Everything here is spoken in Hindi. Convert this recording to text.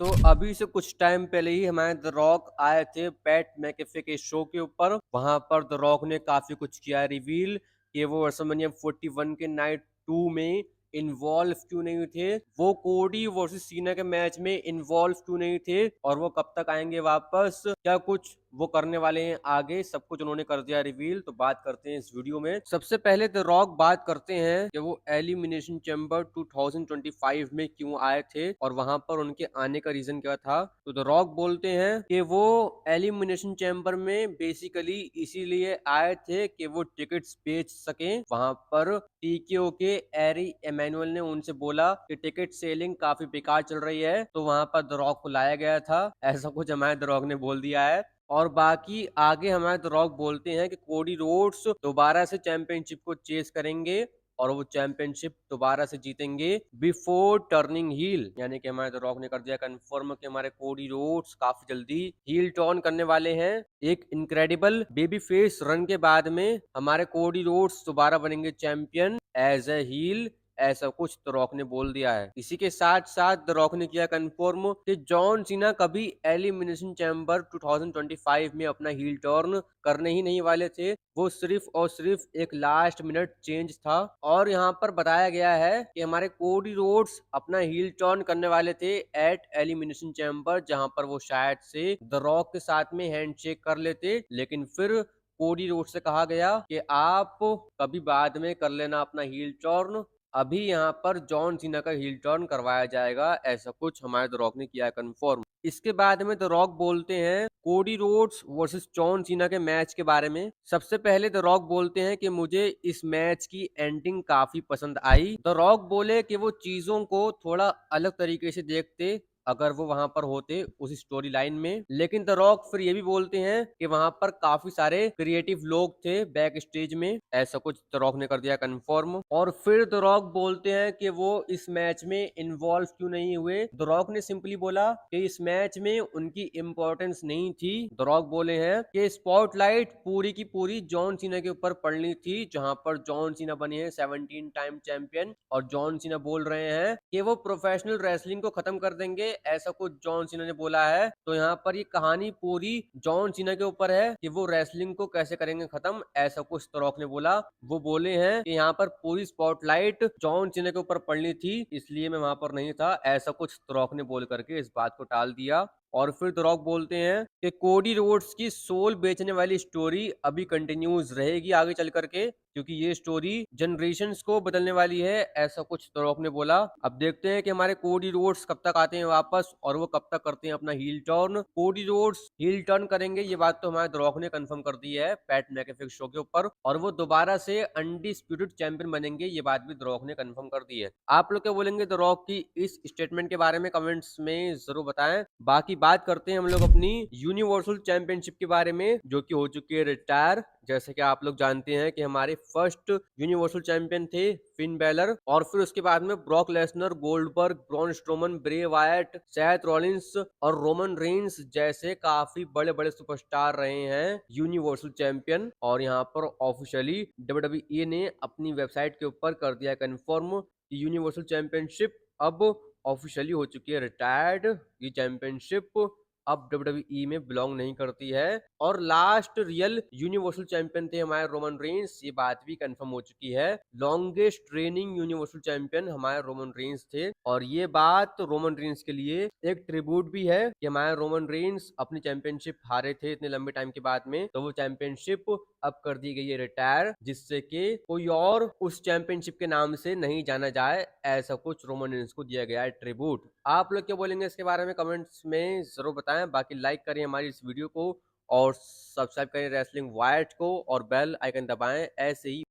तो अभी से कुछ टाइम पहले ही हमारे द रॉक आए थे पैट मैकेफे के शो के ऊपर। वहां पर द रॉक ने काफी कुछ किया रिवील कि वो WrestleMania 41 के नाइट 2 में इन्वॉल्व क्यों नहीं थे, वो कोडी वर्सेस सीना के मैच में इन्वॉल्व क्यों नहीं थे, और वो कब तक आएंगे वापस, क्या कुछ वो करने वाले हैं आगे, सब कुछ उन्होंने कर दिया रिवील। तो बात करते हैं इस वीडियो में। सबसे पहले द रॉक बात करते हैं कि वो एलिमिनेशन चैम्बर 2025 में क्यों आए थे और वहां पर उनके आने का रीजन क्या था। तो द रॉक बोलते हैं कि वो एलिमिनेशन चैम्बर में बेसिकली इसीलिए आए थे कि वो टिकट्स बेच सकें। वहां पर टीकेओ के एरी एमेनुअल ने उनसे बोला कि टिकट सेलिंग काफी बेकार चल रही है, तो वहां पर द रॉक को लाया गया था। ऐसा कुछ हमारे द रॉक ने बोल दिया है। और बाकी आगे हमारे द रॉक बोलते हैं कि कोडी रोड्स दोबारा से चैंपियनशिप को चेस करेंगे और वो चैंपियनशिप दोबारा से जीतेंगे बिफोर टर्निंग हील। यानी कि हमारे द रॉक ने कर दिया कंफर्म कि हमारे कोडी रोड्स काफी जल्दी हील टर्न करने वाले हैं। एक इनक्रेडिबल बेबी फेस रन के बाद में हमारे कोडी रोड्स दोबारा बनेंगे चैंपियन एज ए हील। ऐसा कुछ द रॉक ने बोल दिया है। इसी के साथ साथ द रॉक ने किया कंफर्म कि जॉन सीना कभी एलिमिनेशन चैम्बर 2025 में अपना हील टर्न करने ही नहीं वाले थे। वो सिर्फ और सिर्फ एक लास्ट मिनट चेंज था। और यहाँ पर बताया गया है कि हमारे कोडी रोड्स अपना हील टर्न करने वाले थे एट एलिमिनेशन चैम्बर, जहां पर वो शायद से द रॉक के साथ में हैंडशेक कर लेते, लेकिन फिर कोडी रोड्स से कहा गया कि आप कभी बाद में कर लेना अपना हील टर्न, अभी यहाँ पर जॉन सीना का हील टर्न करवाया जाएगा। ऐसा कुछ हमारे द रॉक ने किया कंफर्म। इसके बाद में द रॉक बोलते हैं Cody Rhodes versus John Cena के मैच के बारे में। सबसे पहले द रॉक बोलते हैं कि मुझे इस मैच की एंडिंग काफी पसंद आई। द रॉक बोले कि वो चीजों को थोड़ा अलग तरीके से देखते अगर वो वहां पर होते उस स्टोरी लाइन में। लेकिन द रॉक फिर ये भी बोलते हैं कि वहां पर काफी सारे क्रिएटिव लोग थे बैक स्टेज में। ऐसा कुछ द रॉक ने कर दिया कंफर्म। और फिर द रॉक बोलते हैं कि वो इस मैच में इन्वॉल्व क्यों नहीं हुए। द रॉक ने सिंपली बोला कि इस मैच में उनकी इंपॉर्टेंस नहीं थी। द रॉक बोले हैं कि स्पॉटलाइट पूरी की पूरी जॉन सीना के ऊपर पड़नी थी, जहां पर जॉन सीना बने हैं 17 टाइम चैंपियन, और जॉन सीना बोल रहे हैं कि वो प्रोफेशनल रेसलिंग को खत्म कर देंगे। ऐसा कुछ जॉन सीना ने बोला है। तो यहाँ पर ये कहानी पूरी जॉन सीना के ऊपर है कि वो रेसलिंग को कैसे करेंगे खत्म। ऐसा कुछ द रॉक ने बोला। वो बोले हैं कि यहाँ पर पूरी स्पॉटलाइट जॉन सीना के ऊपर पड़नी थी, इसलिए मैं वहां पर नहीं था। ऐसा कुछ द रॉक ने बोल करके इस बात को टाल दिया। और फिर द रॉक बोलते हैं कि कोडी रोड्स की सोल बेचने वाली स्टोरी अभी कंटिन्यूज रहेगी आगे चल करके, क्योंकि ये स्टोरी जनरेशंस को बदलने वाली है। ऐसा कुछ द रॉक ने बोला। अब देखते हैं कि हमारे कोडी रोड्स कब तक आते हैं वापस और वो कब तक करते हैं अपना heel turn. Cody Rhodes heel turn करेंगे, ये बात तो हमारे द रॉक ने कंफर्म कर दी है पैट मैकेफे शो के ऊपर, और वो दोबारा से अनडिस्प्यूटेड चैंपियन बनेंगे, ये बात भी द रॉक ने कंफर्म कर दी है। आप लोग क्या बोलेंगे द रॉक की इस स्टेटमेंट के बारे में कमेंट्स में जरूर बताएं। बाकी बात करते हैं हम लोग अपनी यूनिवर्सल चैंपियनशिप के बारे में, जो कि हो चुकी है रिटायर। जैसे कि आप लोग जानते हैं कि हमारे फर्स्ट यूनिवर्सल चैंपियन थे फिन बैलर, और फिर उसके बाद में Brock Lesnar, Goldberg, Braun Strowman, ब्रे वायट, सैथ रॉलिंस और रोमन रेंस जैसे काफी बड़े बड़े सुपरस्टार रहे हैं यूनिवर्सल चैंपियन। और यहाँ पर ऑफिशियली डब्ल्यूडब्ल्यूई ने अपनी वेबसाइट के ऊपर कर दिया कंफर्म कि यूनिवर्सल चैंपियनशिप अब ऑफिशियली हो चुकी है रिटायर्ड। ये चैंपियनशिप अब डब्ल्यूडब्ल्यूई में बिलोंग नहीं करती है। और लास्ट रियल यूनिवर्सल चैंपियन थे हमारे रोमन रेंस, ये बात भी कंफर्म हो चुकी है। लॉन्गेस्ट ट्रेनिंग यूनिवर्सल चैंपियन हमारे रोमन रेंस थे, और ये बात रोमन रेंस के लिए एक ट्रिब्यूट भी है कि हमारे रोमन रेंस अपनी चैंपियनशिप हारे थे इतने लंबे टाइम के बाद में, तो वो चैंपियनशिप अब कर दी गई है रिटायर, जिससे कि कोई और उस चैंपियनशिप के नाम से नहीं जाना जाए। ऐसा कुछ रोमन रेंस को दिया गया है ट्रिब्यूट। आप लोग क्या बोलेंगे इसके बारे में कमेंट्स में जरूर बताएं। बाकी लाइक करें हमारी इस वीडियो को और सब्सक्राइब करें रेसलिंग वायर्ड को और बेल आइकन दबाएं ऐसे ही